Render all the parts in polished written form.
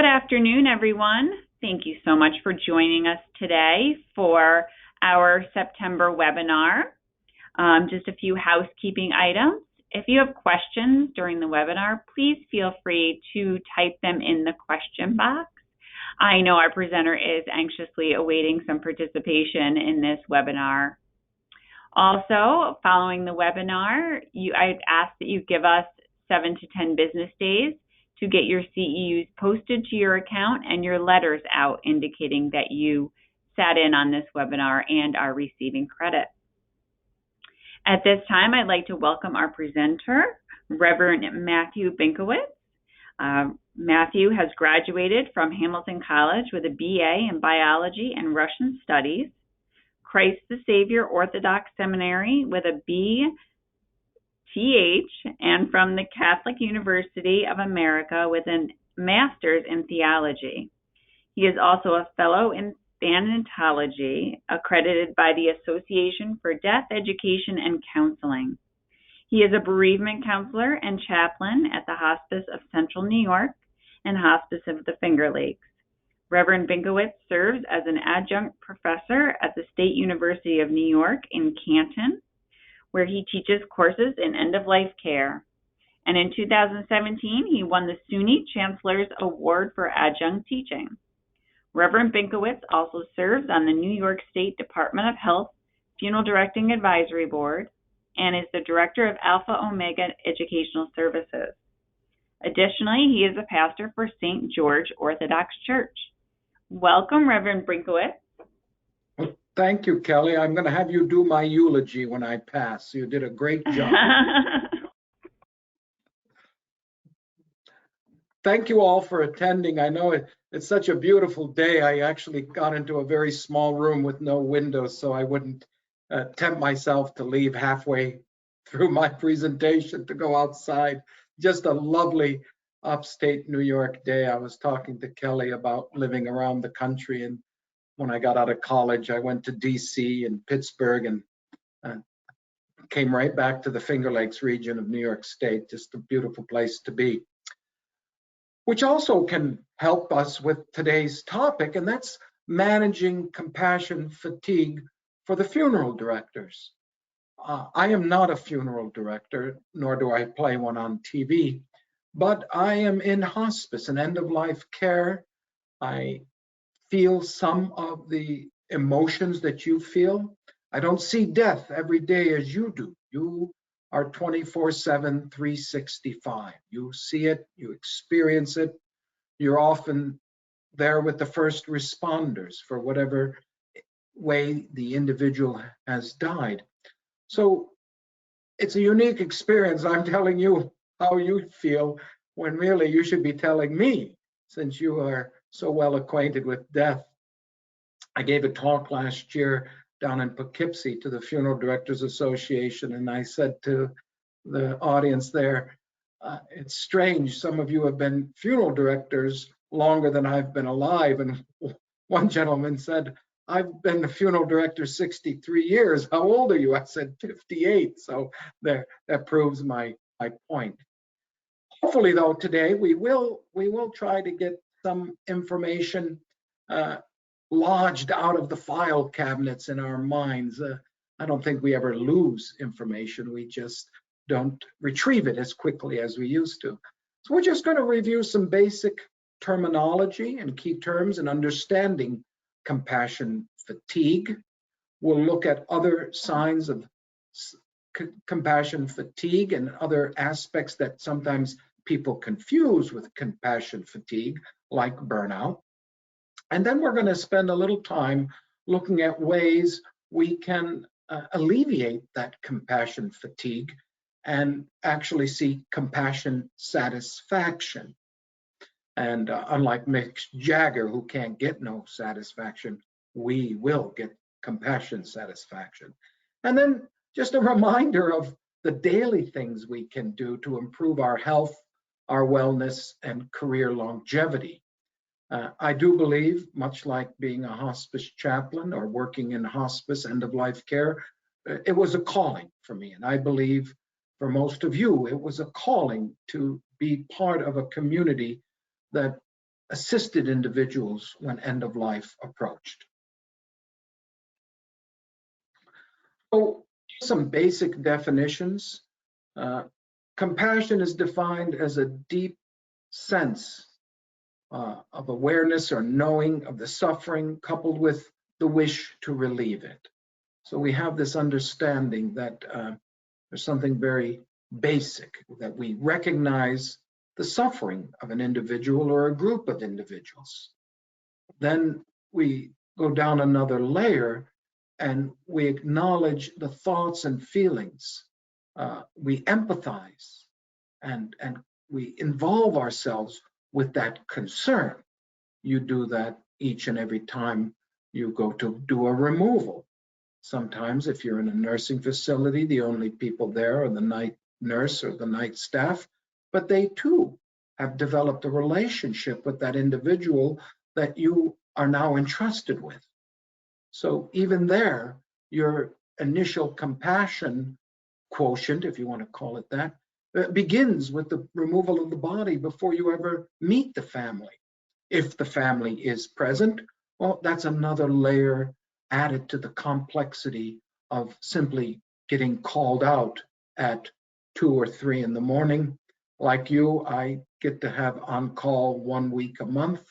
Good afternoon, everyone. Thank you so much for joining us today for our September webinar. Just a few housekeeping items. If you have questions during the webinar, please feel free to type them in the question box. I know our presenter is anxiously awaiting some participation in this webinar. Also, following the webinar, I'd ask that you give us 7 to 10 business days to get your CEUs posted to your account and your letters out indicating that you sat in on this webinar and are receiving credit. At this time, I'd like to welcome our presenter, Reverend Matthew Binkowitz. Matthew has graduated from Hamilton College with a BA in Biology and Russian Studies, Christ the Savior Orthodox Seminary with a BTH, and from the Catholic University of America with a Master's in Theology. He is also a Fellow in Thanatology, accredited by the Association for Death Education and Counseling. He is a bereavement counselor and chaplain at the Hospice of Central New York and Hospice of the Finger Lakes. Reverend Binkowitz serves as an adjunct professor at the State University of New York in Canton, where he teaches courses in end-of-life care. And in 2017, he won the SUNY Chancellor's Award for Adjunct Teaching. Reverend Binkowitz also serves on the New York State Department of Health Funeral Directing Advisory Board and is the director of Alpha Omega Educational Services. Additionally, he is a pastor for St. George Orthodox Church. Welcome, Reverend Binkowitz. Well, thank you, Kelly. I'm going to have you do my eulogy when I pass. You did a great job. Thank you all for attending. I know it's such a beautiful day. I actually got into a very small room with no windows, so I wouldn't tempt myself to leave halfway through my presentation to go outside. Just a lovely upstate New York day. I was talking to Kelly about living around the country, and when I got out of college, I went to DC and Pittsburgh and came right back to the Finger Lakes region of New York State. Just a beautiful place to be, which also can help us with today's topic, and that's managing compassion fatigue for the funeral directors. I am not a funeral director, nor do I play one on TV, but I am in hospice and end-of-life care. I feel some of the emotions that you feel. I don't see death every day as you do. You are 24/7, 365. You see it, you experience it. You're often there with the first responders for whatever way the individual has died. So it's a unique experience. I'm telling you how you feel when really you should be telling me, since you are so well acquainted with death. I gave a talk last year down in Poughkeepsie to the Funeral Directors Association, and I said to the audience there, it's strange, some of you have been funeral directors longer than I've been alive. And one gentleman said, I've been a funeral director 63 years. How old are you? I said 58. So there, that proves my point. Hopefully, though, today we will try to get some information lodged out of the file cabinets in our minds. I don't think we ever lose information. We just don't retrieve it as quickly as we used to. So we're just going to review some basic terminology and key terms and understanding compassion fatigue. We'll look at other signs of compassion fatigue and other aspects that sometimes people confuse with compassion fatigue, like burnout. And then we're going to spend a little time looking at ways we can alleviate that compassion fatigue and actually see compassion satisfaction. And unlike Mick Jagger, who can't get no satisfaction, we will get compassion satisfaction. And then just a reminder of the daily things we can do to improve our health, our wellness, and career longevity. I do believe, much like being a hospice chaplain or working in hospice end-of-life care, it was a calling for me. And I believe for most of you, it was a calling to be part of a community that assisted individuals when end of life approached. So some basic definitions. Compassion is defined as a deep sense of awareness or knowing of the suffering coupled with the wish to relieve it. So we have this understanding that there's something very basic, that we recognize the suffering of an individual or a group of individuals. Then we go down another layer and we acknowledge the thoughts and feelings. We empathize and we involve ourselves with that concern. You do that each and every time you go to do a removal. Sometimes if you're in a nursing facility, the only people there are the night nurse or the night staff, but they too have developed a relationship with that individual that you are now entrusted with. So even there, your initial compassion quotient, if you want to call it that, begins with the removal of the body before you ever meet the family. If the family is present, well, that's another layer added to the complexity of simply getting called out at 2 or 3 in the morning. Like you, I get to have on call 1 week a month.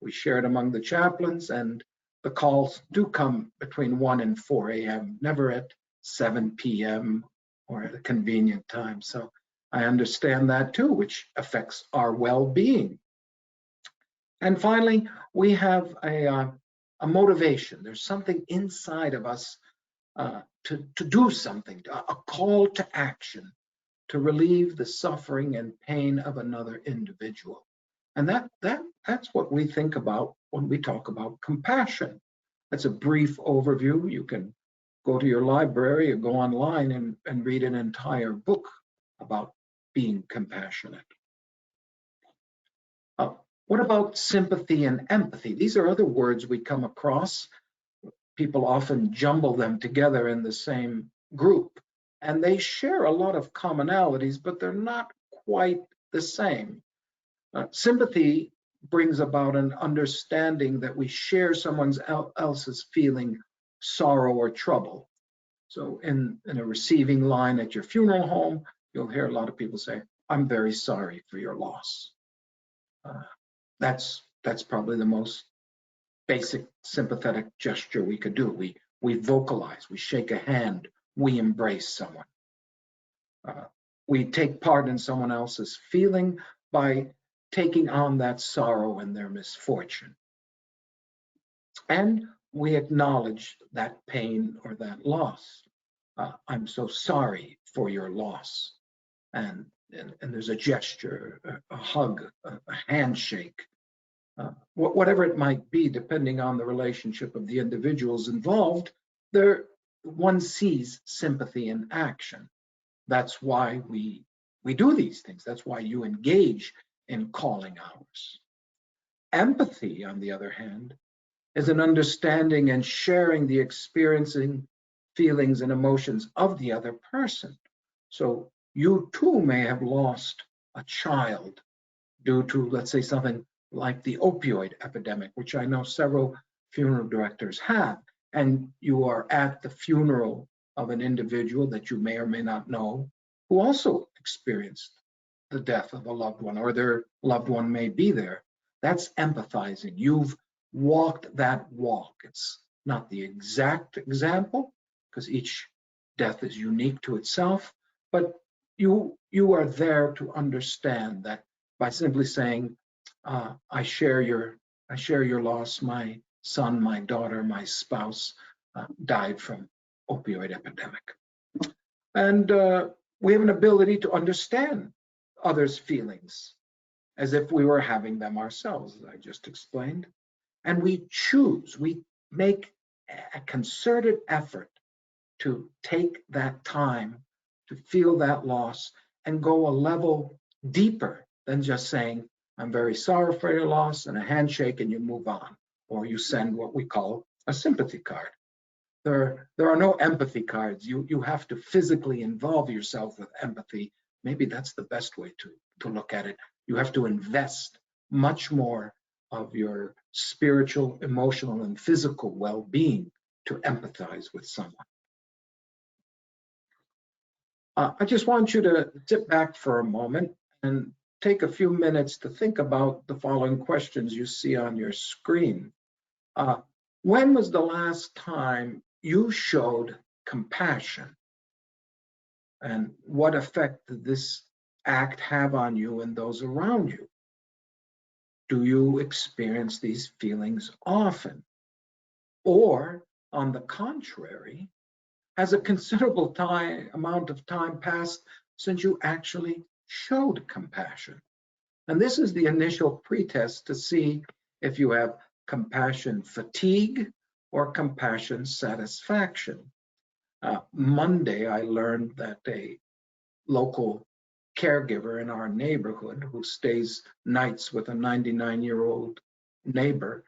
We share it among the chaplains, and the calls do come between 1 and 4 a.m., never at 7 p.m. or at a convenient time. So I understand that too, which affects our well-being. And finally, we have a motivation. There's something inside of us to do something, a call to action, to relieve the suffering and pain of another individual. And that's what we think about when we talk about compassion. That's a brief overview. You can go to your library or go online and read an entire book about being compassionate. What about sympathy and empathy? These are other words we come across. People often jumble them together in the same group, and they share a lot of commonalities, but they're not quite the same. Sympathy brings about an understanding that we share someone else's feeling, sorrow, or trouble. So in a receiving line at your funeral home, you'll hear a lot of people say, "I'm very sorry for your loss." That's probably the most basic sympathetic gesture we could do. We vocalize, we shake a hand, we embrace someone. We take part in someone else's feeling by taking on that sorrow and their misfortune. And we acknowledge that pain or that loss. I'm so sorry for your loss. And there's a gesture, a hug, a handshake, whatever it might be, depending on the relationship of the individuals involved. One sees sympathy in action. That's why we do these things. That's why you engage in calling hours. Empathy, on the other hand, is an understanding and sharing the experiencing feelings and emotions of the other person. So you too may have lost a child due to, let's say, something like the opioid epidemic, which I know several funeral directors have, and you are at the funeral of an individual that you may or may not know who also experienced the death of a loved one, or their loved one may be there. That's empathizing. You've walked that walk. It's not the exact example because each death is unique to itself, but you are there to understand that by simply saying, I share your loss. My son, my daughter, my spouse died from opioid epidemic. And we have an ability to understand others' feelings as if we were having them ourselves, as I just explained. And we make a concerted effort to take that time to feel that loss and go a level deeper than just saying, I'm very sorry for your loss, and a handshake, and you move on, or you send what we call a sympathy card. There are no empathy cards. You have to physically involve yourself with empathy. Maybe that's the best way to look at it. You have to invest much more of your spiritual, emotional, and physical well-being to empathize with someone. I just want you to sit back for a moment and take a few minutes to think about the following questions you see on your screen. When was the last time you showed compassion? And what effect did this act have on you and those around you? Do you experience these feelings often? Or, on the contrary, has a considerable amount of time passed since you actually showed compassion? And this is the initial pretest to see if you have compassion fatigue or compassion satisfaction. Monday, I learned that a local caregiver in our neighborhood who stays nights with a 99-year-old neighbor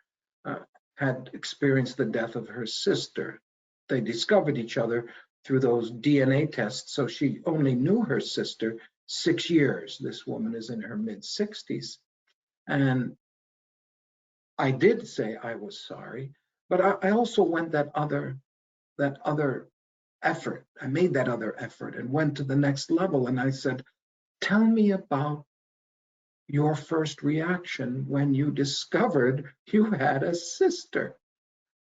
had experienced the death of her sister. They discovered each other through those DNA tests, so she only knew her sister 6 years. This woman is in her mid-60s. And I did say I was sorry, but I also went that other effort. I made that other effort and went to the next level. And I said, tell me about your first reaction when you discovered you had a sister,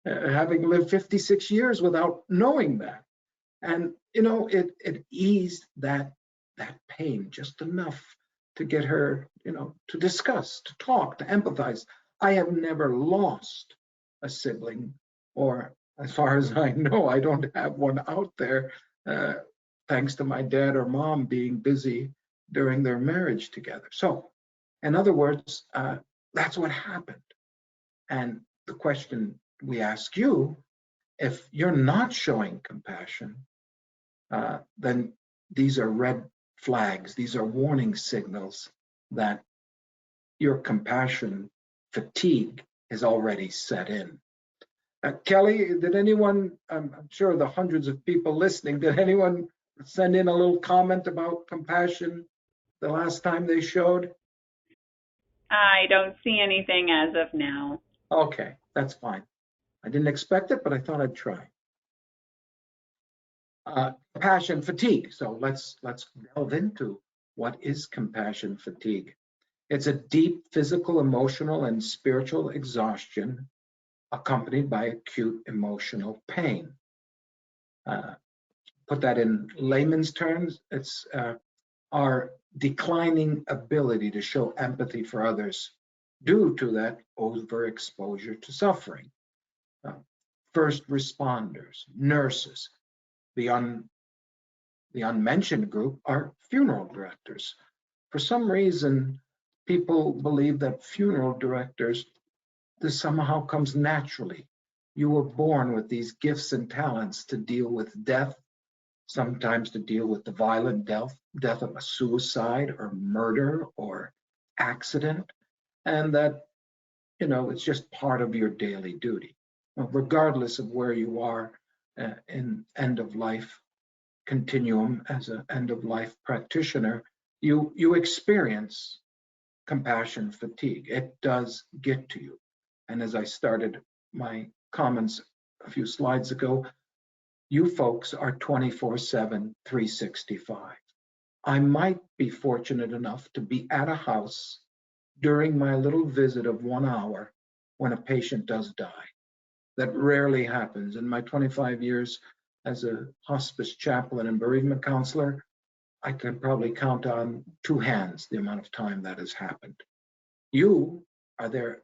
having lived 56 years without knowing that. And, you know, it eased that pain just enough to get her, you know, to discuss, to talk, to empathize. I have never lost a sibling, or as far as I know, I don't have one out there, thanks to my dad or mom being busy during their marriage together. So, in other words, that's what happened. And the question we ask you, if you're not showing compassion, then these are red flags. These are warning signals that your compassion fatigue has already set in. Kelly, did anyone, I'm sure the hundreds of people listening, did anyone send in a little comment about compassion the last time they showed? I don't see anything as of now. Okay, that's fine. I didn't expect it, but I thought I'd try. Compassion fatigue. So let's delve into what is compassion fatigue. It's a deep physical, emotional, and spiritual exhaustion accompanied by acute emotional pain. Put that in layman's terms, it's our declining ability to show empathy for others due to that overexposure to suffering. First responders, nurses, the unmentioned group are funeral directors. For some reason, people believe that funeral directors, this somehow comes naturally. You were born with these gifts and talents to deal with death, sometimes to deal with the violent death of a suicide or murder or accident, and that, you know, it's just part of your daily duty. Regardless of where you are in end of life continuum as an end of life practitioner, you experience compassion fatigue. It does get to you. And as I started my comments a few slides ago, you folks are 24/7, 365. I might be fortunate enough to be at a house during my little visit of 1 hour when a patient does die. That rarely happens. In my 25 years as a hospice chaplain and bereavement counselor, I can probably count on 2 hands the amount of time that has happened. You are there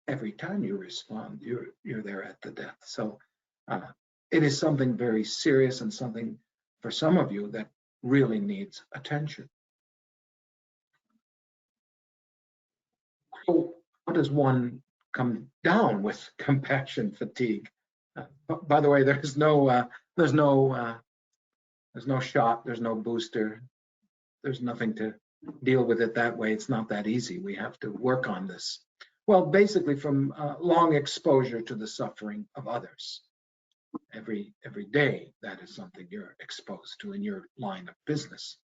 every time you respond. You're there at the death. So it is something very serious and something for some of you that really needs attention. So how does one come down with compassion fatigue? By the way, there's no shot, there's no booster, there's nothing to deal with it that way. It's not that easy. We have to work on this. Well, basically from long exposure to the suffering of others. Every day, that is something you're exposed to in your line of business.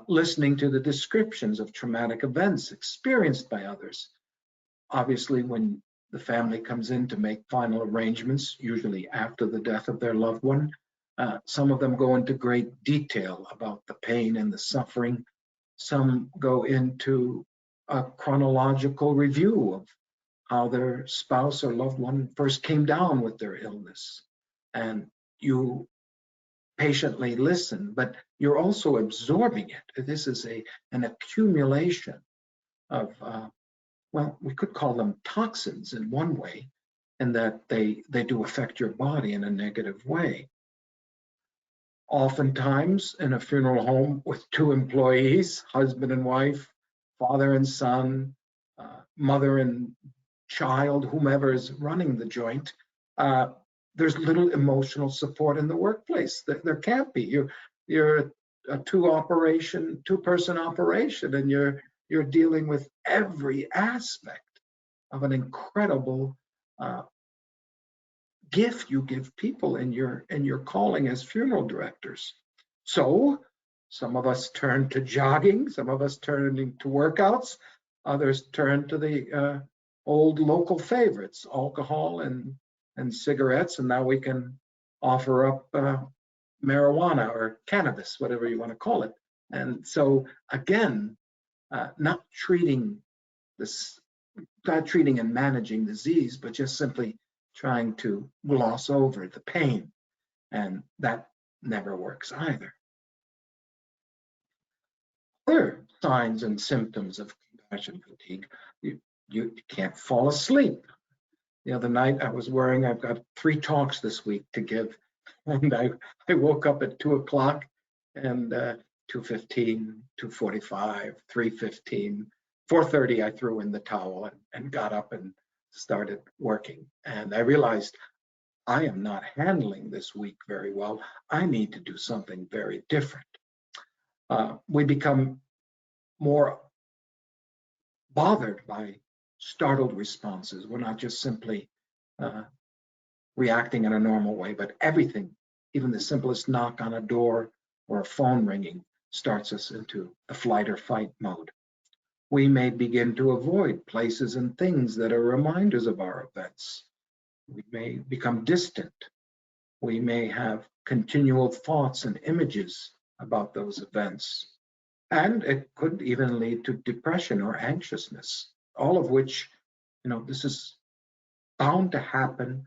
Listening to the descriptions of traumatic events experienced by others. Obviously, when the family comes in to make final arrangements, usually after the death of their loved one, some of them go into great detail about the pain and the suffering. Some go into a chronological review of how their spouse or loved one first came down with their illness. And you patiently listen, but you're also absorbing it. This is an accumulation of, well, we could call them toxins in one way, and that they do affect your body in a negative way. Oftentimes in a funeral home with two employees, husband and wife, father and son, mother and child, whomever is running the joint, there's little emotional support in the workplace. There can't be. You're a two-person operation, and you're dealing with every aspect of an incredible gift you give people in your calling as funeral directors. So some of us turn to jogging, some of us turn to workouts, others turn to the old local favorites, alcohol and cigarettes, and now we can offer up marijuana or cannabis, whatever you want to call it. And so again, not treating and managing disease, but just simply trying to gloss over the pain, and that never works either. Other signs and symptoms of compassion fatigue: you can't fall asleep. The other night I've got 3 talks this week to give, and I woke up at 2 o'clock, and 2:15, 2:45, 3:15, 4:30 I threw in the towel and got up and started working. And I realized I am not handling this week very well. I need to do something very different. We become more bothered by startled responses. We're not just simply reacting in a normal way, but everything, even the simplest knock on a door or a phone ringing, starts us into the flight or fight mode. We may begin to avoid places and things that are reminders of our events. We may become distant. We may have continual thoughts and images about those events. And it could even lead to depression or anxiousness, all of which, this is bound to happen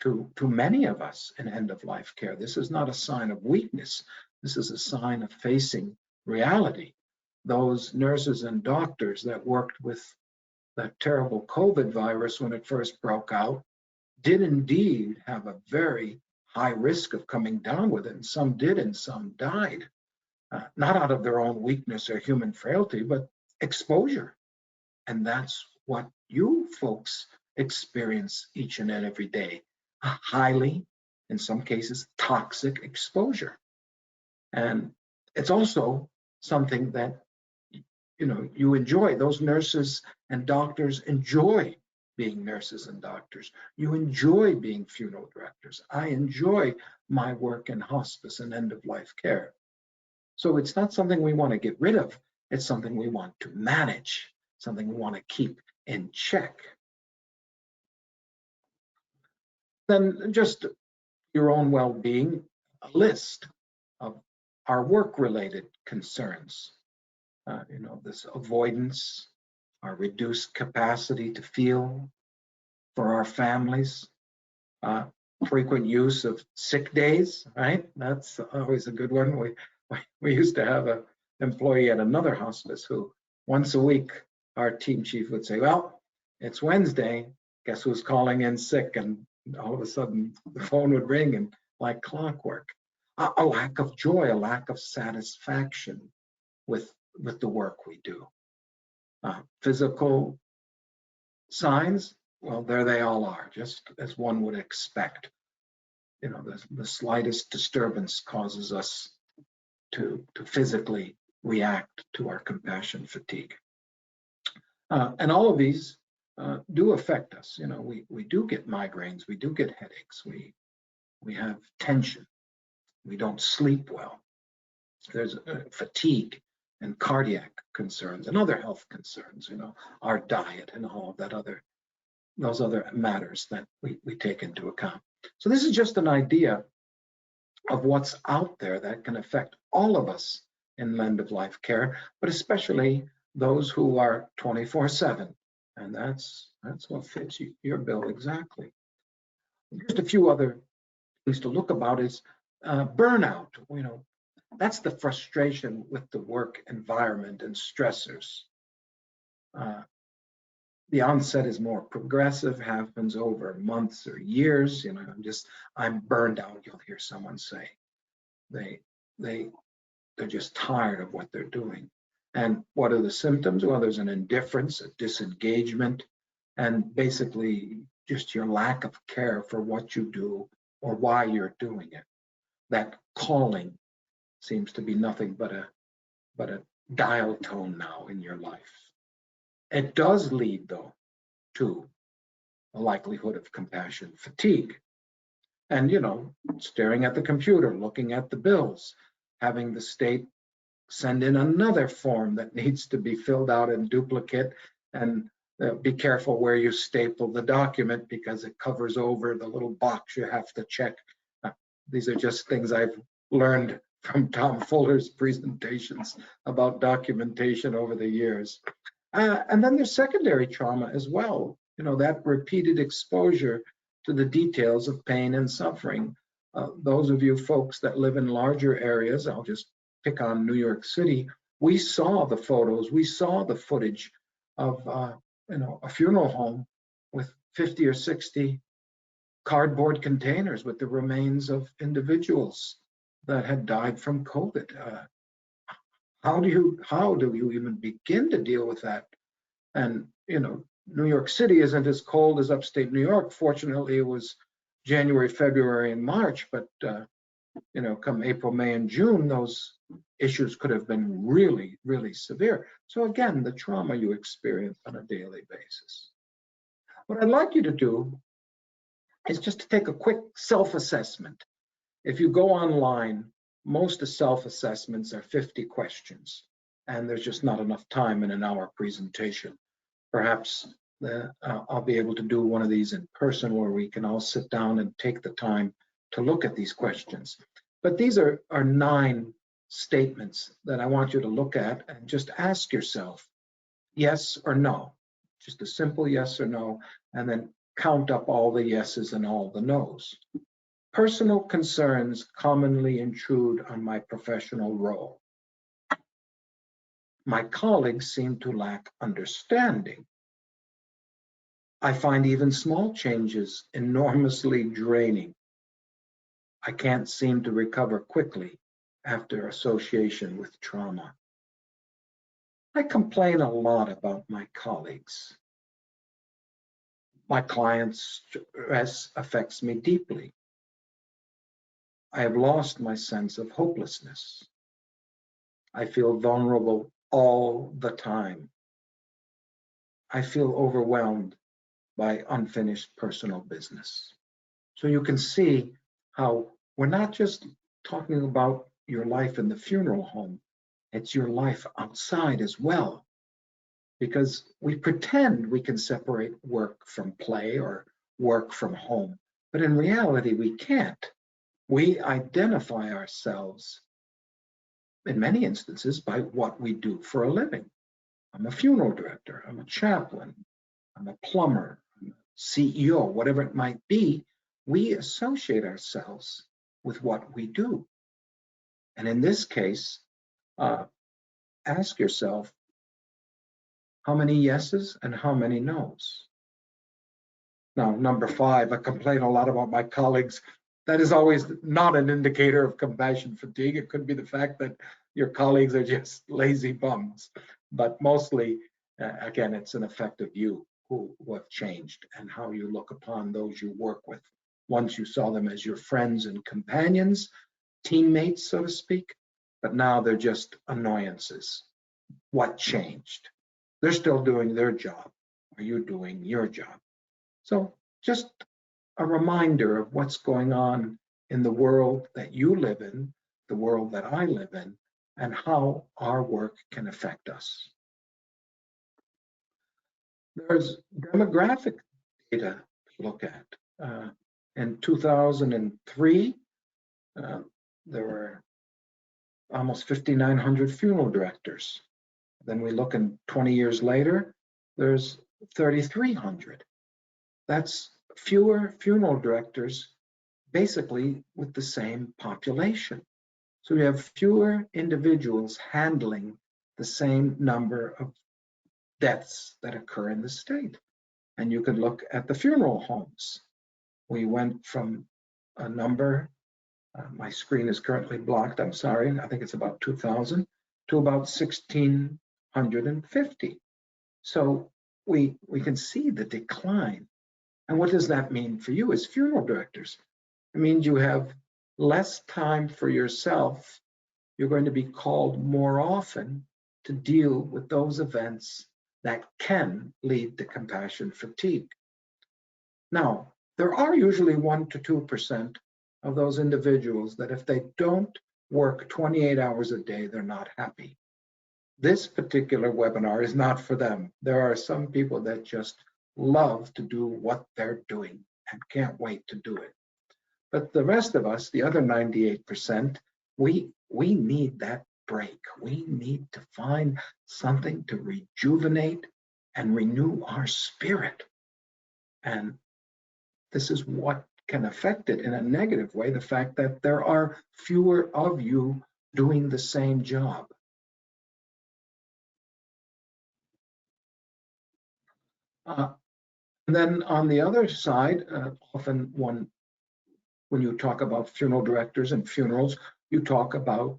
to many of us in end-of-life care. This is not a sign of weakness. This is a sign of facing reality. Those nurses and doctors that worked with that terrible COVID virus when it first broke out did indeed have a very high risk of coming down with it, and some did and some died, not out of their own weakness or human frailty, but exposure. And that's what you folks experience each and every day: a highly, in some cases, toxic exposure. And it's also something that you enjoy. Those nurses and doctors enjoy being nurses and doctors. You enjoy being funeral directors. I enjoy my work in hospice and end-of-life care. So it's not something we want to get rid of. It's something we want to manage, something we want to keep in check. Then just your own well-being, a list of our work-related concerns. This avoidance, our reduced capacity to feel for our families, frequent use of sick days, right? That's always a good one. We used to have an employee at another hospice who once a week, our team chief would say, well, it's Wednesday, guess who's calling in sick? And all of a sudden the phone would ring, and like clockwork. A lack of joy, a lack of satisfaction with the work we do. Physical signs, well, there they all are, just as one would expect. The slightest disturbance causes us to physically react to our compassion fatigue. And all of these do affect us. We do get migraines, we do get headaches, we have tension, we don't sleep well. There's fatigue and cardiac concerns and other health concerns, our diet and all of those other matters that we take into account. So this is just an idea of what's out there that can affect all of us in end-of-life care, but especially those who are 24/7. And that's what fits your bill exactly. Just a few other things to look about is burnout. That's the frustration with the work environment and stressors. The onset is more progressive, happens over months or years. I'm burned out, you'll hear someone say. They're just tired of what they're doing. And what are the symptoms? Well, there's an indifference, a disengagement, and basically just your lack of care for what you do or why you're doing it. That calling seems to be nothing but a dial tone now in your life. It does lead, though, to a likelihood of compassion fatigue. And, staring at the computer, looking at the bills, having the state send in another form that needs to be filled out in duplicate, and be careful where you staple the document because it covers over the little box you have to check. These are just things I've learned from Tom Fuller's presentations about documentation over the years. And then there's secondary trauma as well. That repeated exposure to the details of pain and suffering. Those of you folks that live in larger areas, I'll just pick on New York City, we saw the photos, we saw the footage of a funeral home with 50 or 60 cardboard containers with the remains of individuals that had died from COVID. How do you even begin to deal with that? And New York City isn't as cold as upstate New York. Fortunately, it was January, February, and March, but come April, May, and June, those issues could have been really, really severe. So again, the trauma you experience on a daily basis. What I'd like you to do is just to take a quick self-assessment. If you go online, most of self-assessments are 50 questions, and there's just not enough time in an hour presentation. Perhaps I'll be able to do one of these in person where we can all sit down and take the time to look at these questions. But these are 9 statements that I want you to look at and just ask yourself, yes or no. Just a simple yes or no, and then count up all the yeses and all the nos. Personal concerns commonly intrude on my professional role. My colleagues seem to lack understanding. I find even small changes enormously draining. I can't seem to recover quickly after association with trauma. I complain a lot about my colleagues. My clients' stress affects me deeply. I have lost my sense of hopelessness. I feel vulnerable all the time. I feel overwhelmed by unfinished personal business. So you can see how we're not just talking about your life in the funeral home, it's your life outside as well. Because we pretend we can separate work from play or work from home, but in reality, we can't. We identify ourselves in many instances by what we do for a living. I'm a funeral director, I'm a chaplain, I'm a plumber, I'm a CEO, whatever it might be. We associate ourselves with what we do. And in this case, ask yourself, how many yeses and how many nos? Now, number 5, I complain a lot about my colleagues. That is always not an indicator of compassion fatigue. It could be the fact that your colleagues are just lazy bums. But mostly, again, it's an effect of you who have changed and how you look upon those you work with. Once you saw them as your friends and companions, teammates, so to speak, but now they're just annoyances. What changed? They're still doing their job. Are you doing your job? So just a reminder of what's going on in the world that you live in, the world that I live in, and how our work can affect us. There's demographic data to look at. In 2003, there were almost 5,900 funeral directors. Then we look in 20 years later, there's 3,300. That's fewer funeral directors, basically with the same population. So we have fewer individuals handling the same number of deaths that occur in the state. And you could look at the funeral homes. We went from a number, my screen is currently blocked, I'm sorry, I think it's about 2,000, to about 1,650. So we can see the decline. And what does that mean for you as funeral directors? It means you have less time for yourself. You're going to be called more often to deal with those events that can lead to compassion fatigue. Now, there are usually 1% to 2% of those individuals that if they don't work 28 hours a day, they're not happy. This particular webinar is not for them. There are some people that just love to do what they're doing and can't wait to do it. But the rest of us, the other 98%, we need that break. We need to find something to rejuvenate and renew our spirit. And this is what can affect it in a negative way, the fact that there are fewer of you doing the same job. And then on the other side, often when you talk about funeral directors and funerals, you talk about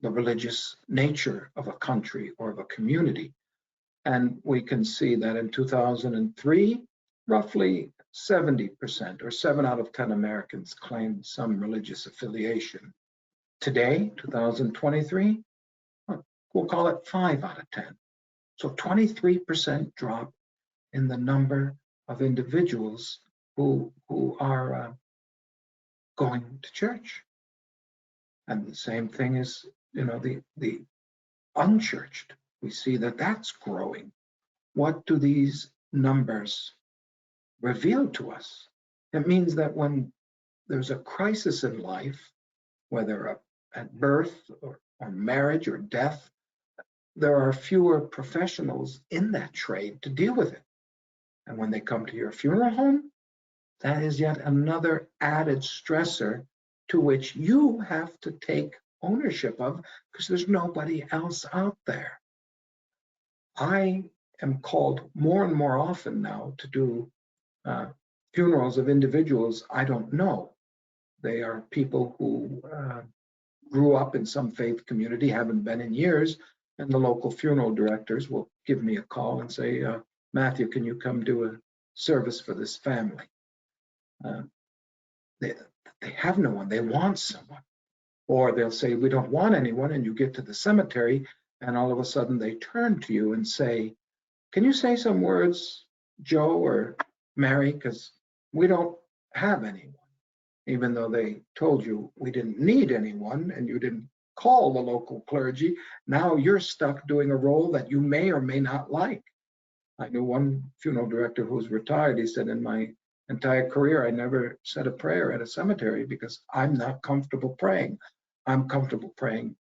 the religious nature of a country or of a community. And we can see that in 2003, roughly 70% or 7 out of 10 Americans claimed some religious affiliation. Today, 2023, we'll call it 5 out of 10. So 23% drop in the number of individuals who are going to church. And the same thing is, the unchurched. We see that that's growing. What do these numbers reveal to us? It means that when there's a crisis in life, whether at birth or marriage or death, there are fewer professionals in that trade to deal with it. And when they come to your funeral home, that is yet another added stressor to which you have to take ownership of because there's nobody else out there. I am called more and more often now to do funerals of individuals I don't know. They are people who grew up in some faith community, haven't been in years, and the local funeral directors will give me a call and say, Matthew, can you come do a service for this family? They have no one, they want someone. Or they'll say, we don't want anyone, and you get to the cemetery, and all of a sudden they turn to you and say, can you say some words, Joe or Mary, because we don't have anyone. Even though they told you we didn't need anyone and you didn't call the local clergy, now you're stuck doing a role that you may or may not like. I knew one funeral director who's retired. He said, in my entire career, I never said a prayer at a cemetery because I'm not comfortable praying. I'm comfortable praying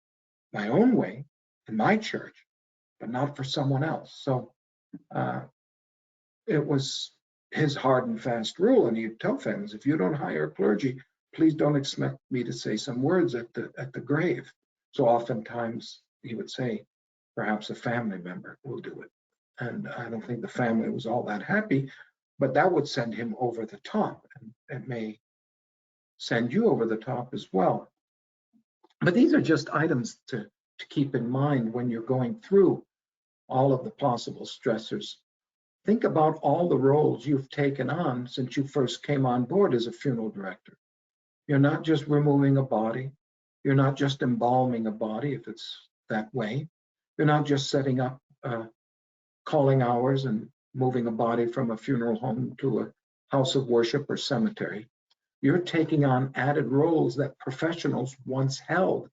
my own way in my church, but not for someone else. So it was his hard and fast rule, and he'd tell families, if you don't hire clergy, please don't expect me to say some words at the grave. So oftentimes he would say, perhaps a family member will do it. And I don't think the family was all that happy, but that would send him over the top, and it may send you over the top as well. But these are just items to keep in mind when you're going through all of the possible stressors. Think about all the roles you've taken on since you first came on board as a funeral director. You're not just removing a body. You're not just embalming a body, if it's that way. You're not just setting up calling hours and moving a body from a funeral home to a house of worship or cemetery. You're taking on added roles that professionals once held.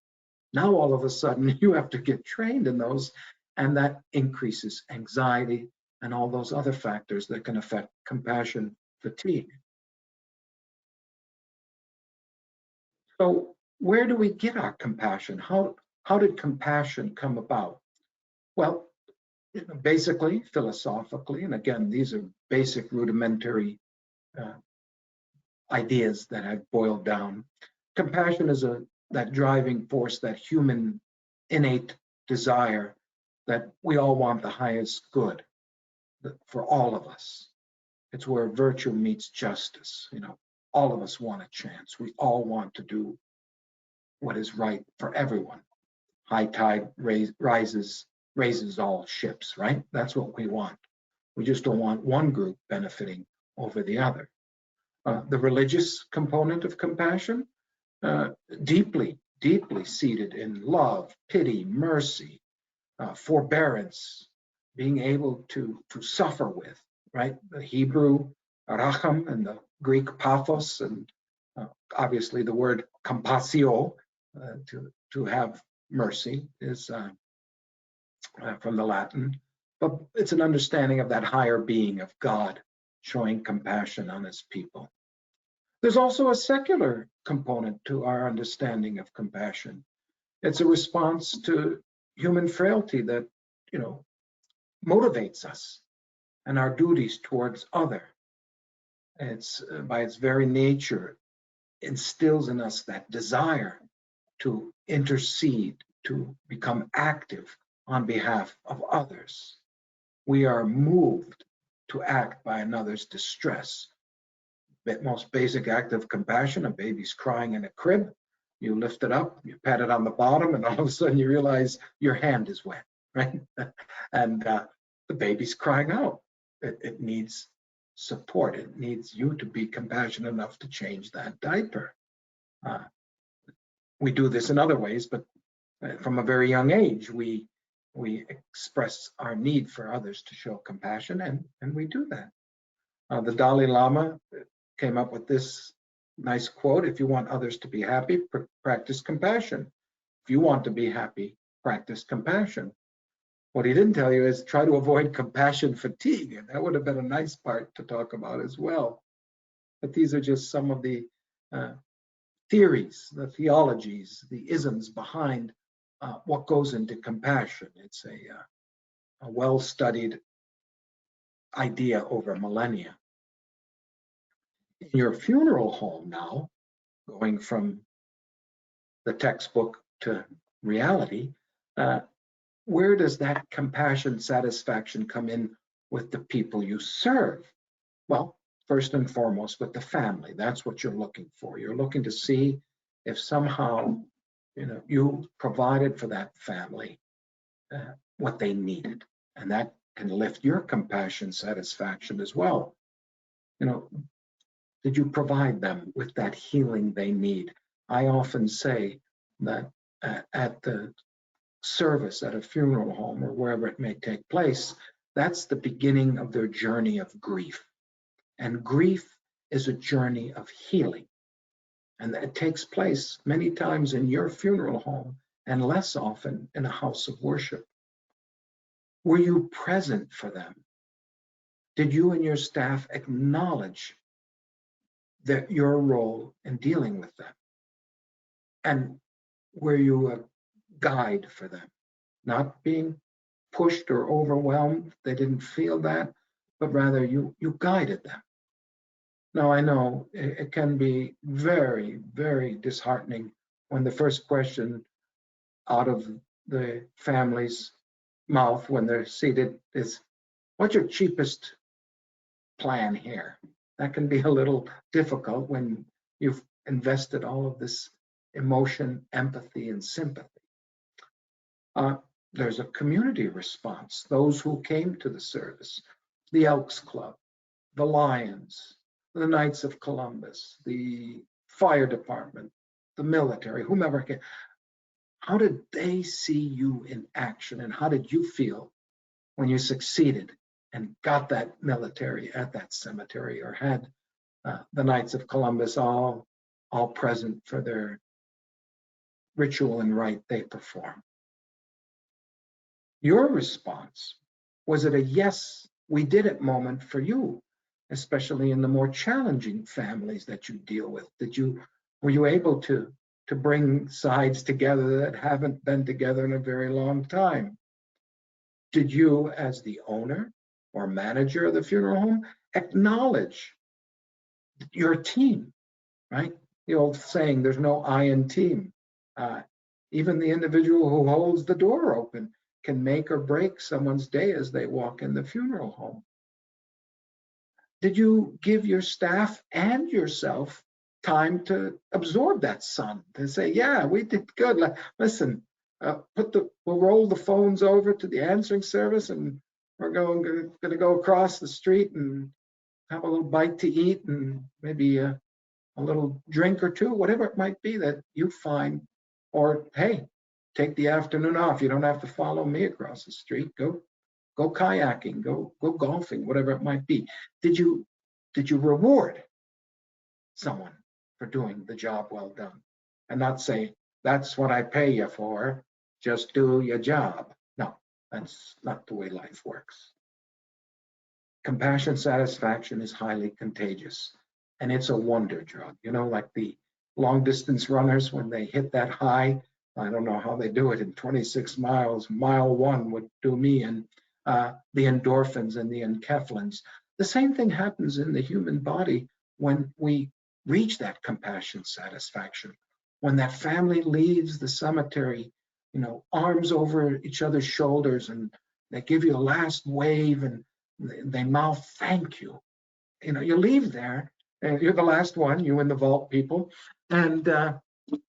Now, all of a sudden, you have to get trained in those, and that increases anxiety and all those other factors that can affect compassion fatigue. So where do we get our compassion? How did compassion come about? Well, basically, philosophically, and again, these are basic rudimentary ideas that I've boiled down. Compassion is that driving force, that human innate desire that we all want the highest good for all of us. It's where virtue meets justice. All of us want a chance. We all want to do what is right for everyone. High tide raises all ships, right? That's what we want. We just don't want one group benefiting over the other. The religious component of compassion, deeply seated in love, pity, mercy, forbearance, being able to suffer with, right? The Hebrew racham and the Greek pathos, and obviously the word compassio, to have mercy, is from the Latin, but it's an understanding of that higher being of God showing compassion on his people. There's also a secular component to our understanding of compassion. It's a response to human frailty that, motivates us and our duties towards other. It's by its very nature instills in us that desire to intercede, to become active on behalf of others. We are moved to act by another's distress. The most basic act of compassion: a baby's crying in a crib. You lift it up, you pat it on the bottom, and all of a sudden you realize your hand is wet, right? And the baby's crying out. It needs support. It needs you to be compassionate enough to change that diaper. We do this in other ways, but from a very young age, we express our need for others to show compassion, and we do that. The Dalai Lama came up with this nice quote: if you want others to be happy, practice compassion. If you want to be happy, practice compassion. What he didn't tell you is try to avoid compassion fatigue, and that would have been a nice part to talk about as well. But these are just some of the theories, the theologies, the isms behind what goes into compassion. It's a well-studied idea over millennia. In your funeral home now, going from the textbook to reality, where does that compassion satisfaction come in with the people you serve? Well, first and foremost with the family. That's what you're looking for. You're looking to see if somehow you provided for that family what they needed, and that can lift your compassion satisfaction as well. Did you provide them with that healing they need? I often say that at the service at a funeral home or wherever it may take place, that's the beginning of their journey of grief. And grief is a journey of healing. And it takes place many times in your funeral home and less often in a house of worship. Were you present for them? Did you and your staff acknowledge your role in dealing with them? And were you a guide for them? Not being pushed or overwhelmed, they didn't feel that, but rather you guided them. Now, I know it can be very, very disheartening when the first question out of the family's mouth when they're seated is, what's your cheapest plan here? That can be a little difficult when you've invested all of this emotion, empathy, and sympathy. There's a community response. Those who came to the service, the Elks Club, the Lions, the Knights of Columbus, the fire department, the military, whomever came, how did they see you in action, and how did you feel when you succeeded and got that military at that cemetery, or had the Knights of Columbus all present for their ritual and rite they perform. Your response, was it a yes, we did it moment for you, especially in the more challenging families that you deal with? Were you able to bring sides together that haven't been together in a very long time? Did you, as the owner or manager of the funeral home, acknowledge your team, right? The old saying, there's no I in team. Even the individual who holds the door open can make or break someone's day as they walk in the funeral home. Did you give your staff and yourself time to absorb that sun, to say, yeah, we did good. Listen, we'll roll the phones over to the answering service, and we're going to go across the street and have a little bite to eat and maybe a little drink or two, whatever it might be that you find. Or, hey, take the afternoon off. You don't have to follow me across the street. Go kayaking, go golfing, whatever it might be. Did you reward someone for doing the job well done, and not say, that's what I pay you for, just do your job? No, that's not the way life works. Compassion satisfaction is highly contagious, and it's a wonder drug. You know, like the long distance runners, when they hit that high, I don't know how they do it in 26 miles. Mile one would do me, and the endorphins and the enkephalins. The same thing happens in the human body when we reach that compassion satisfaction. When that family leaves the cemetery, you know, arms over each other's shoulders, and they give you a last wave, and they mouth thank you. You know, you leave there, and you're the last one, you and the vault people, and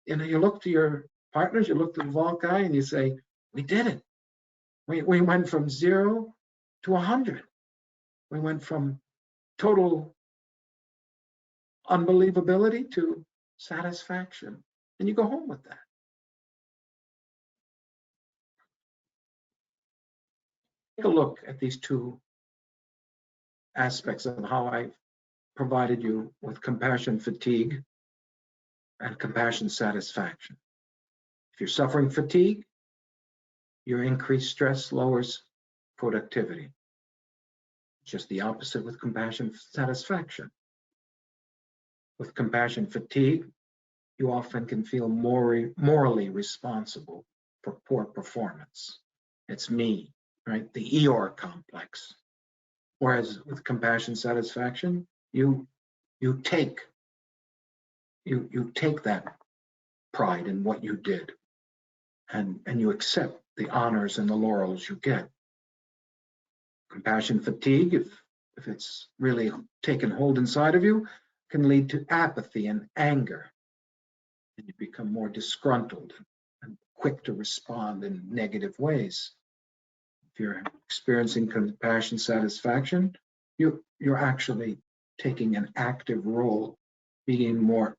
you know, you look to your partners, you look to the vault guy, and you say, we did it. We went from 0 to 100. We went from total unbelievability to satisfaction. And you go home with that. Take a look at these two aspects of how I've provided you with compassion fatigue and compassion satisfaction. If you're suffering fatigue, your increased stress lowers productivity. Just the opposite with compassion satisfaction. With compassion fatigue, you often can feel morally responsible for poor performance. It's me, right? The Eeyore complex. Whereas with compassion satisfaction, you take that pride in what you did, and you accept the honors and the laurels you get. Compassion fatigue, if it's really taken hold inside of you, can lead to apathy and anger, and you become more disgruntled and quick to respond in negative ways. If you're experiencing compassion satisfaction, you're actually taking an active role, being more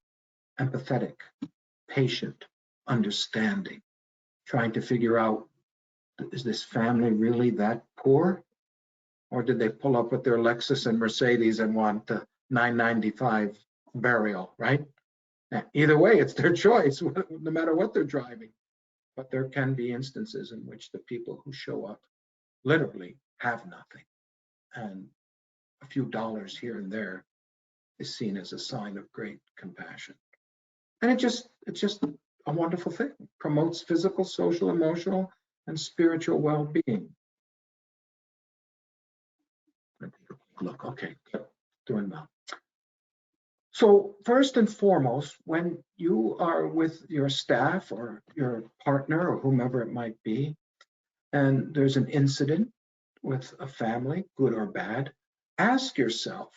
empathetic, patient, understanding, trying to figure out, is this family really that poor? Or did they pull up with their Lexus and Mercedes and want the $9.95 burial, right? Either way, it's their choice, no matter what they're driving. But there can be instances in which the people who show up literally have nothing, and a few dollars here and there is seen as a sign of great compassion. And it's just a wonderful thing. It promotes physical, social, emotional, and spiritual well-being. Look, okay, doing well. So first and foremost, when you are with your staff or your partner or whomever it might be, and there's an incident with a family, good or bad, ask yourself,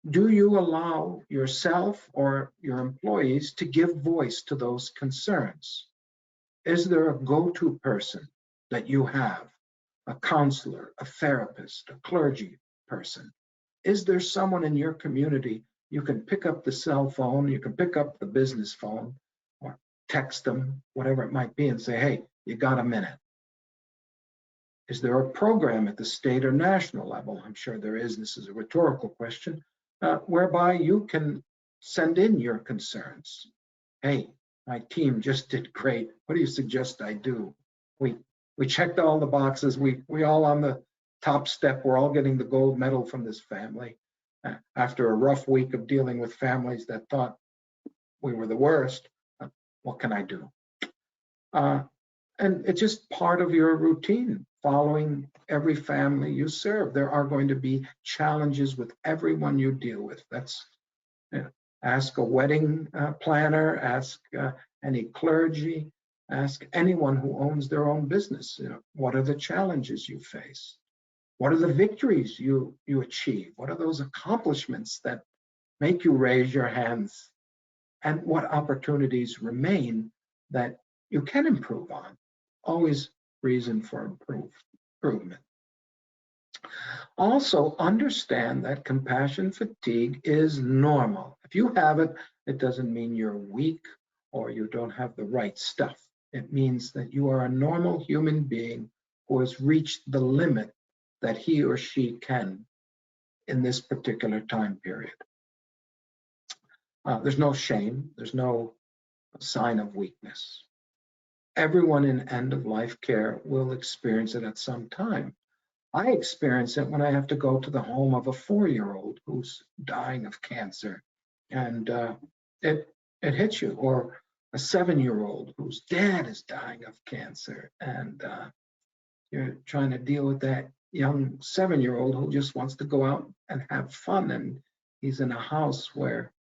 do you allow yourself or your employees to give voice to those concerns? Is there a go-to person that you have, a counselor, a therapist, a clergy person? Is there someone in your community you can pick up the cell phone, you can pick up the business phone, or text them, whatever it might be, and say, hey, you got a minute? Is there a program at the state or national level? I'm sure there is. This is a rhetorical question, whereby you can send in your concerns. Hey, my team just did great. What do you suggest I do? We checked all the boxes. We all on the top step. We're all getting the gold medal from this family after a rough week of dealing with families that thought we were the worst. What can I do? And it's just part of your routine, following every family you serve. There are going to be challenges with everyone you deal with. That's, ask a wedding planner, ask any clergy, ask anyone who owns their own business. What are the challenges you face? What are the victories you achieve? What are those accomplishments that make you raise your hands? And what opportunities remain that you can improve on? Always reason for improvement. Also, understand that compassion fatigue is normal. If you have it, it doesn't mean you're weak or you don't have the right stuff. It means that you are a normal human being who has reached the limit that he or she can in this particular time period. There's no shame. There's no sign of weakness. Everyone in end-of-life care will experience it at some time. I experience it when I have to go to the home of a 4-year-old who's dying of cancer, and it hits you, or a 7-year-old whose dad is dying of cancer, and you're trying to deal with that young 7-year-old who just wants to go out and have fun, and he's in a house where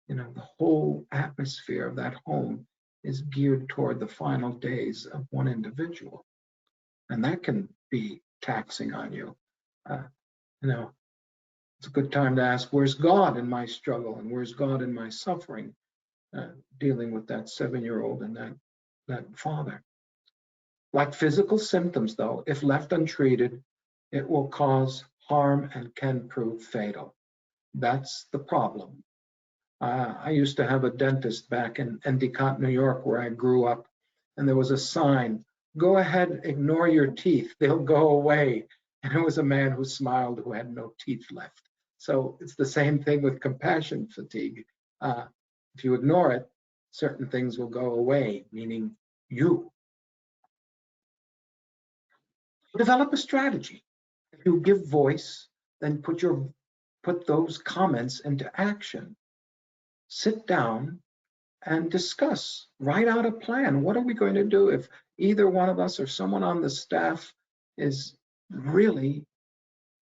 the whole atmosphere of that home is geared toward the final days of one individual, and that can be taxing on you. It's a good time to ask, where's God in my struggle, and where's God in my suffering, dealing with that 7-year-old and that father. Like physical symptoms, though, if left untreated, it will cause harm and can prove fatal. That's the problem. I used to have a dentist back in Endicott, New York, where I grew up, and there was a sign, "Go ahead, ignore your teeth, they'll go away." And it was a man who smiled who had no teeth left. So it's the same thing with compassion fatigue. If you ignore it, certain things will go away, meaning you. Develop a strategy. If you give voice, then put those comments into action. Sit down and discuss. Write out a plan. What are we going to do if either one of us or someone on the staff is really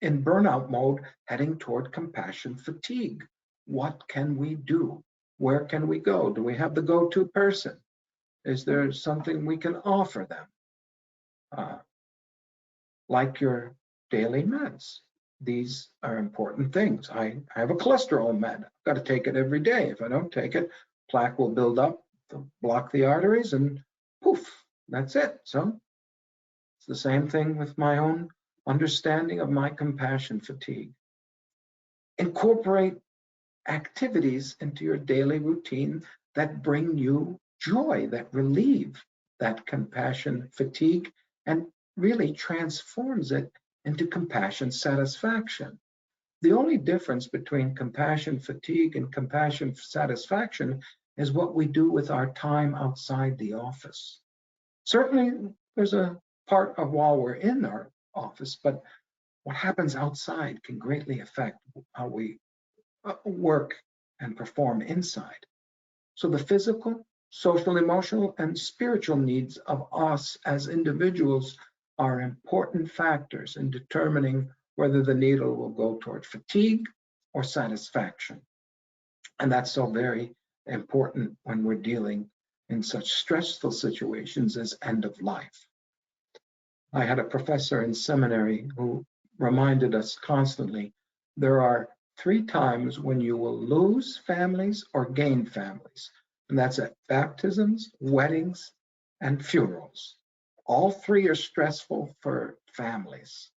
in burnout mode, heading toward compassion fatigue? What can we do? Where can we go? Do we have the go-to person? Is there something we can offer them? Like your daily meds. These are important things. I have a cholesterol med. I've got to take it every day. If I don't take it, plaque will build up, block the arteries, and poof, that's it. So it's the same thing with my own understanding of my compassion fatigue. Incorporate activities into your daily routine that bring you joy, that relieve that compassion fatigue, and really transforms it into compassion satisfaction. The only difference between compassion fatigue and compassion satisfaction is what we do with our time outside the office. Certainly, there's a part of while we're in our office, but what happens outside can greatly affect how we work and perform inside. So the physical, social, emotional, and spiritual needs of us as individuals are important factors in determining whether the needle will go toward fatigue or satisfaction. And that's so very important when we're dealing in such stressful situations as end of life. I had a professor in seminary who reminded us constantly, there are 3 times when you will lose families or gain families, and that's at baptisms, weddings, and funerals. All 3 are stressful for families,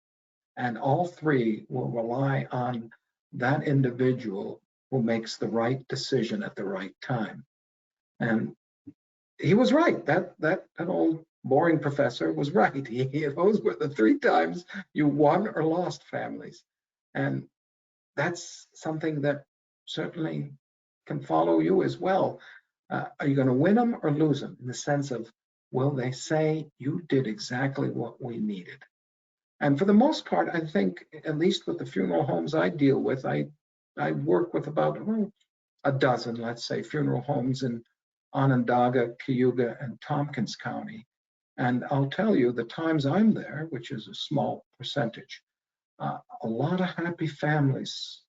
and all 3 will rely on that individual who makes the right decision at the right time. And he was right. That old boring professor was right. Those were the 3 times you won or lost families. And that's something that certainly can follow you as well. Are you going to win them or lose them? In the sense of, will they say you did exactly what we needed? And for the most part, I think, at least with the funeral homes I deal with, I work with about a dozen, let's say, funeral homes in Onondaga, Cayuga, and Tompkins County. And I'll tell you, the times I'm there, which is a small percentage, a lot of happy families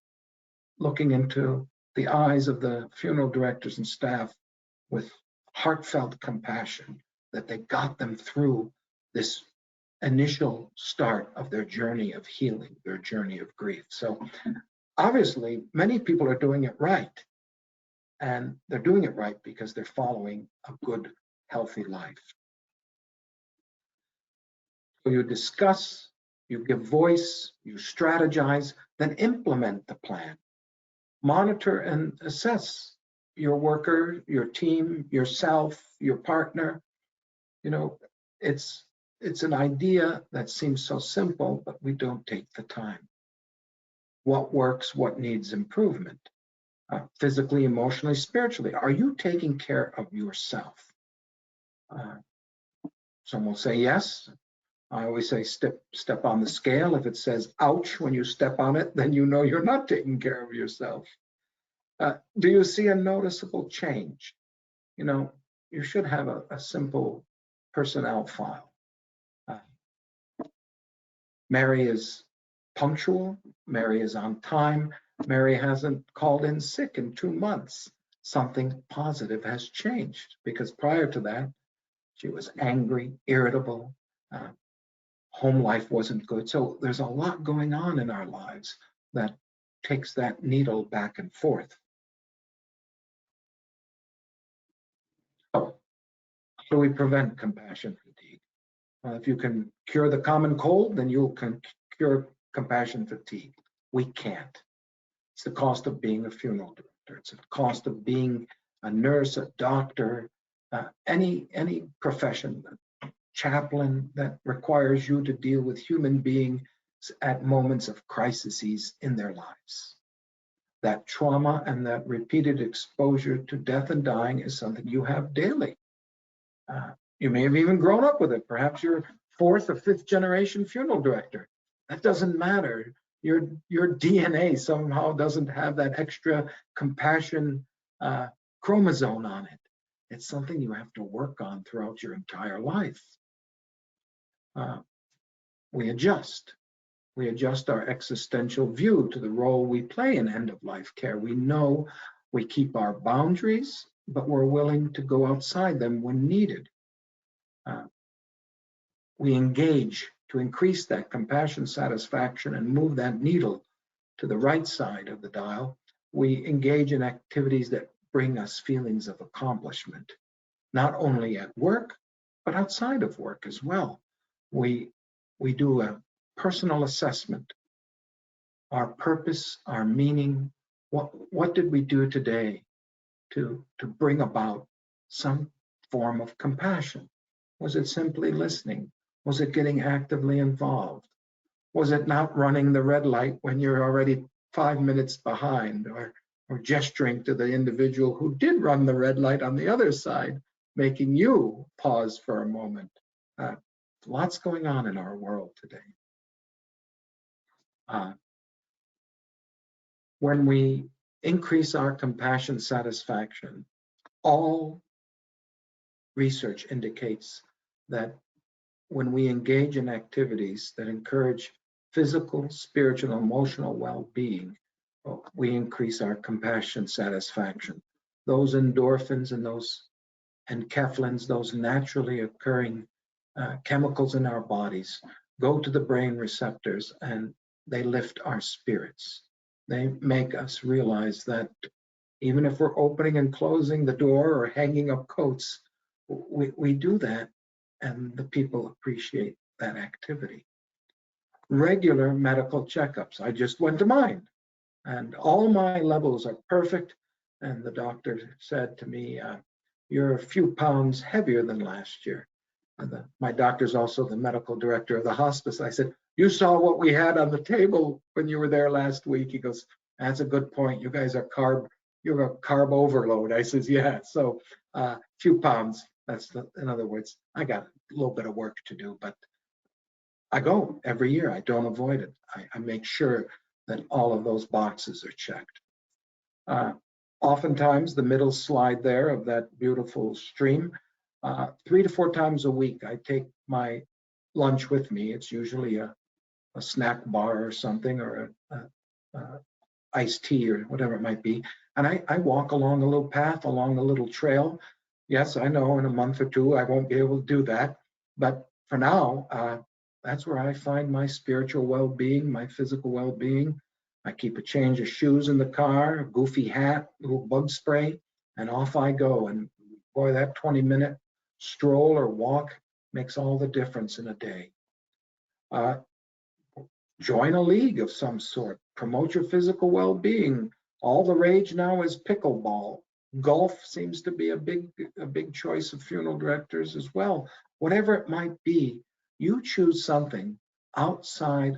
looking into the eyes of the funeral directors and staff with heartfelt compassion that they got them through this initial start of their journey of healing, their journey of grief. So obviously, many people are doing it right. And they're doing it right because they're following a good, healthy life. So you discuss, you give voice, you strategize, then implement the plan. Monitor and assess your worker, your team, yourself, your partner. You know, it's an idea that seems so simple, but we don't take the time. What works, what needs improvement? Physically, emotionally, spiritually. Are you taking care of yourself? Some will say yes. I always say step on the scale. If it says ouch when you step on it, then you know you're not taking care of yourself. Do you see a noticeable change? You know, you should have a simple personnel file. Mary is punctual. Mary is on time. Mary hasn't called in sick in 2 months. Something positive has changed, because prior to that, she was angry, irritable. Home life wasn't good. So there's a lot going on in our lives that takes that needle back and forth. So how do we prevent compassion fatigue? If you can cure the common cold, then you can cure compassion fatigue. We can't. It's the cost of being a funeral director. It's the cost of being a nurse, a doctor, any profession, chaplain that requires you to deal with human beings at moments of crises in their lives. That trauma and that repeated exposure to death and dying is something you have daily. You may have even grown up with it. Perhaps you're 4th or 5th generation funeral director. That doesn't matter. Your DNA somehow doesn't have that extra compassion chromosome on it. It's something you have to work on throughout your entire life. We adjust. We adjust our existential view to the role we play in end-of-life care. We know we keep our boundaries, but we're willing to go outside them when needed. We engage to increase that compassion satisfaction and move that needle to the right side of the dial. We engage in activities that bring us feelings of accomplishment, not only at work, but outside of work as well. We do a personal assessment, our purpose, our meaning. What did we do today to bring about some form of compassion? Was it simply listening? Was it getting actively involved? Was it not running the red light when you're already 5 minutes behind, or gesturing to the individual who did run the red light on the other side, making you pause for a moment? Lots going on in our world today. When we increase our compassion satisfaction, all research indicates that when we engage in activities that encourage physical, spiritual, emotional well-being, we increase our compassion satisfaction. Those endorphins and those enkephalins, those naturally occurring chemicals in our bodies, go to the brain receptors and they lift our spirits. They make us realize that even if we're opening and closing the door or hanging up coats, we do that, and the people appreciate that activity. Regular medical checkups. I just went to mine, and all my levels are perfect. And the doctor said to me, you're a few pounds heavier than last year. And my doctor's also the medical director of the hospice. I said, you saw what we had on the table when you were there last week. He goes, that's a good point. You guys are carb you're a carb overload. I says, yeah. So a few pounds. In other words, I got a little bit of work to do, but I go every year. I don't avoid it. I make sure that all of those boxes are checked. Oftentimes, the middle slide there of that beautiful stream, 3 to 4 times a week, I take my lunch with me. It's usually a snack bar or something, or a iced tea or whatever it might be. And I walk along a little path, along a little trail. Yes, I know in a month or two I won't be able to do that. But for now, that's where I find my spiritual well-being, my physical well-being. I keep a change of shoes in the car, a goofy hat, a little bug spray, and off I go. And boy, that 20-minute stroll or walk makes all the difference in a day. Join a league of some sort. Promote your physical well-being. All the rage now is pickleball. Golf seems to be a big choice of funeral directors as well. Whatever it might be, you choose something outside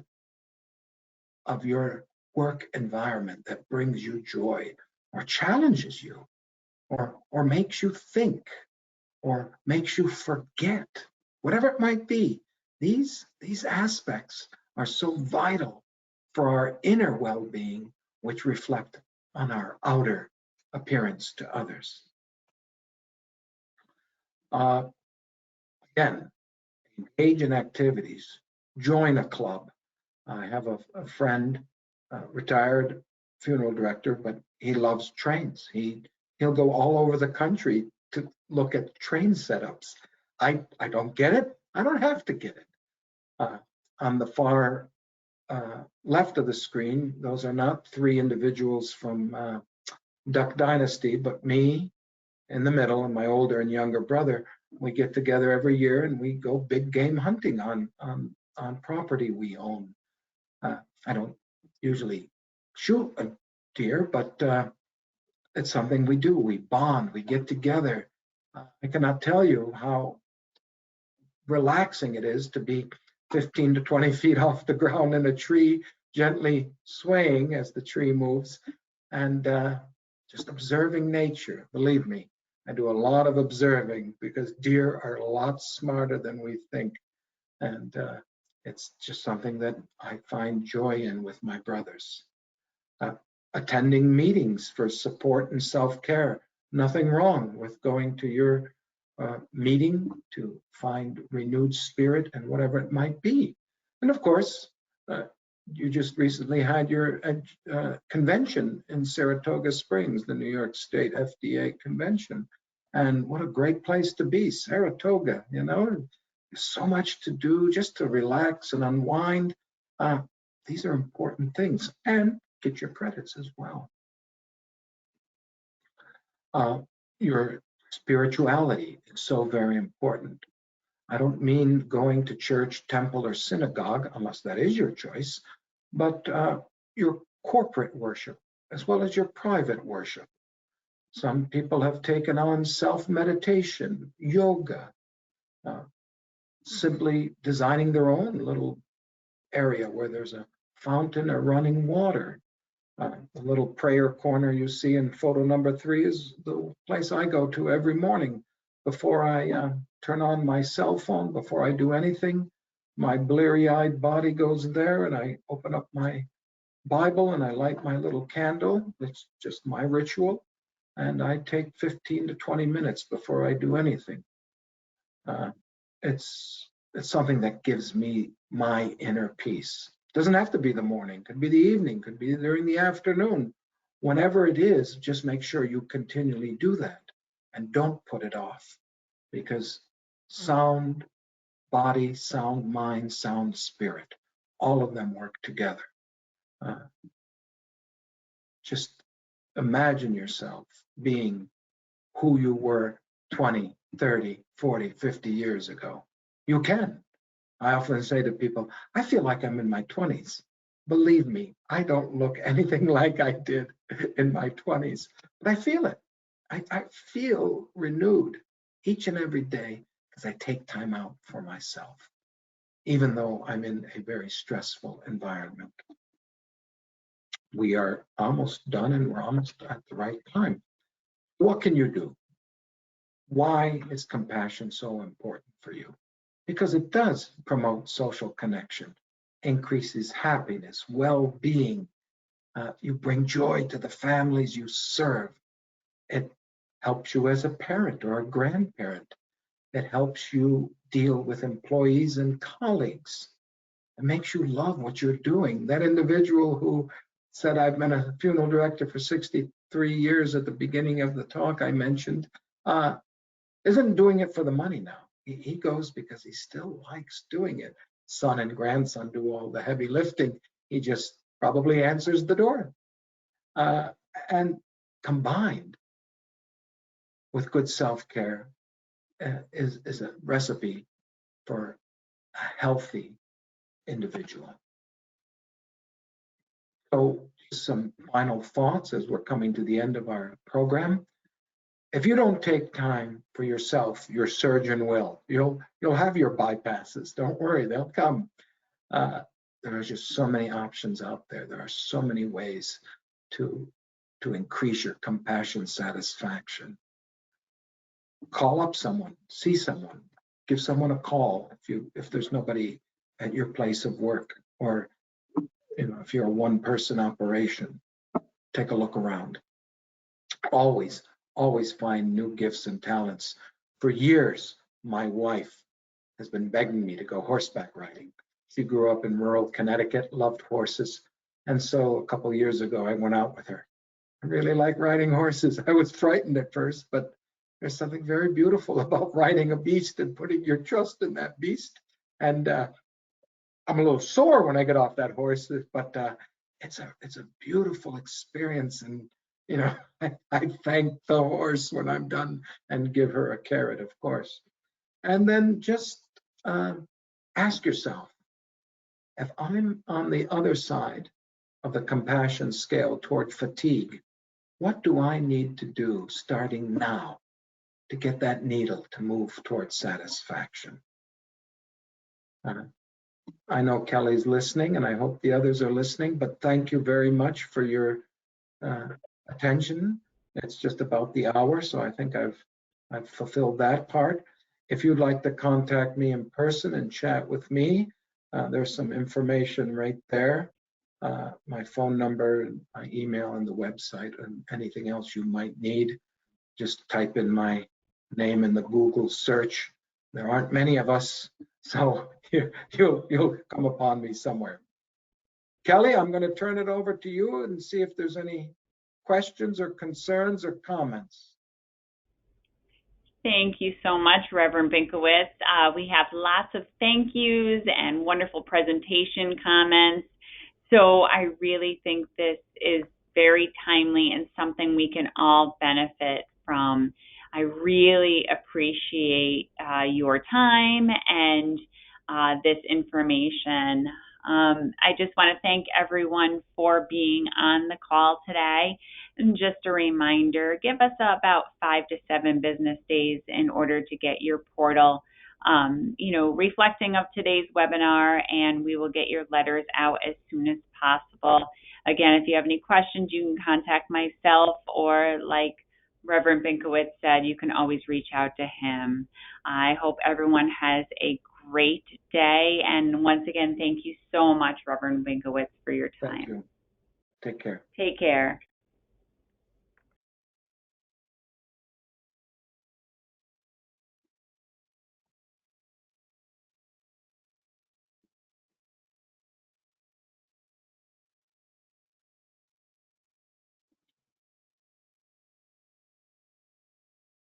of your work environment that brings you joy, or challenges you, or makes you think, or makes you forget. Whatever it might be, these aspects are so vital for our inner well-being, which reflect on our outer appearance to others. Again, engage in activities, join a club. I have a friend, retired funeral director, but he loves trains. He'll go all over the country to look at train setups. I don't get it. I don't have to get it. On the far left of the screen, those are not 3 individuals from Duck Dynasty, but me in the middle and my older and younger brother. We get together every year and we go big game hunting on property we own. I don't usually shoot a deer, but it's something we do. We bond, we get together. I cannot tell you how relaxing it is to be 15 to 20 feet off the ground in a tree, gently swaying as the tree moves, and just observing nature. Believe me, I do a lot of observing because deer are a lot smarter than we think. And it's just something that I find joy in with my brothers. Attending meetings for support and self-care. Nothing wrong with going to your meeting to find renewed spirit and whatever it might be. And of course, you just recently had your convention in Saratoga Springs, the New York State FDA convention. And what a great place to be, Saratoga, you know, there's so much to do just to relax and unwind. These are important things, and get your credits as well. Your spirituality is so very important. I don't mean going to church, temple, or synagogue, unless that is your choice, but your corporate worship, as well as your private worship. Some people have taken on self-meditation, yoga, simply designing their own little area where there's a fountain or running water. The little prayer corner you see in photo number 3 is the place I go to every morning before I turn on my cell phone, before I do anything. My bleary-eyed body goes there, and I open up my Bible and I light my little candle. It's just my ritual, and I take 15 to 20 minutes before I do anything. It's something that gives me my inner peace. Doesn't have to be the morning, could be the evening, could be during the afternoon. Whenever it is, just make sure you continually do that and don't put it off, because sound body, sound mind, sound spirit, all of them work together. Just imagine yourself being who you were 20, 30, 40, 50 years ago. You can. I often say to people, I feel like I'm in my 20s. Believe me, I don't look anything like I did in my 20s, but I feel it. I feel renewed each and every day because I take time out for myself, even though I'm in a very stressful environment. We are almost done, and we're almost at the right time. What can you do? Why is compassion so important for you? Because it does promote social connection, increases happiness, well-being. You bring joy to the families you serve. It helps you as a parent or a grandparent. It helps you deal with employees and colleagues. It makes you love what you're doing. That individual who said, I've been a funeral director for 63 years at the beginning of the talk I mentioned, isn't doing it for the money now. He goes because he still likes doing it. Son and grandson do all the heavy lifting. He just probably answers the door. And combined with good self-care is a recipe for a healthy individual. So some final thoughts as we're coming to the end of our program. If you don't take time for yourself, your surgeon will. You'll have your bypasses. Don't worry, they'll come. There are just so many options out there. There are so many ways to increase your compassion satisfaction. Call up someone, see someone, give someone a call if there's nobody at your place of work, or if you're a one-person operation, take a look around. Always find new gifts and talents. For years, my wife has been begging me to go horseback riding. She grew up in rural Connecticut, loved horses. And so a couple of years ago, I went out with her. I really like riding horses. I was frightened at first, but there's something very beautiful about riding a beast and putting your trust in that beast. And I'm a little sore when I get off that horse, but it's a beautiful experience. And I thank the horse when I'm done and give her a carrot, of course. And then just ask yourself, if I'm on the other side of the compassion scale toward fatigue, what do I need to do starting now to get that needle to move towards satisfaction? I know Kelly's listening, and I hope the others are listening, but thank you very much for your attention. It's just about the hour, so I think I've fulfilled that part. If you'd like to contact me in person and chat with me, there's some information right there. My phone number, my email, and the website, and anything else you might need. Just type in my name in the Google search. There aren't many of us, so you'll come upon me somewhere. Kelly, I'm going to turn it over to you and see if there's any questions or concerns or comments. Thank you so much, Reverend Binkowitz. We have lots of thank yous and wonderful presentation comments. So I really think this is very timely and something we can all benefit from. I really appreciate your time and this information. I just want to thank everyone for being on the call today. And just a reminder, give us about 5 to 7 business days in order to get your portal, reflecting of today's webinar, and we will get your letters out as soon as possible. Again, if you have any questions, you can contact myself, or like Reverend Binkowitz said, you can always reach out to him. I hope everyone has a great day. And once again, thank you so much, Reverend Binkowitz, for your time. Thank you. Take care. Take care.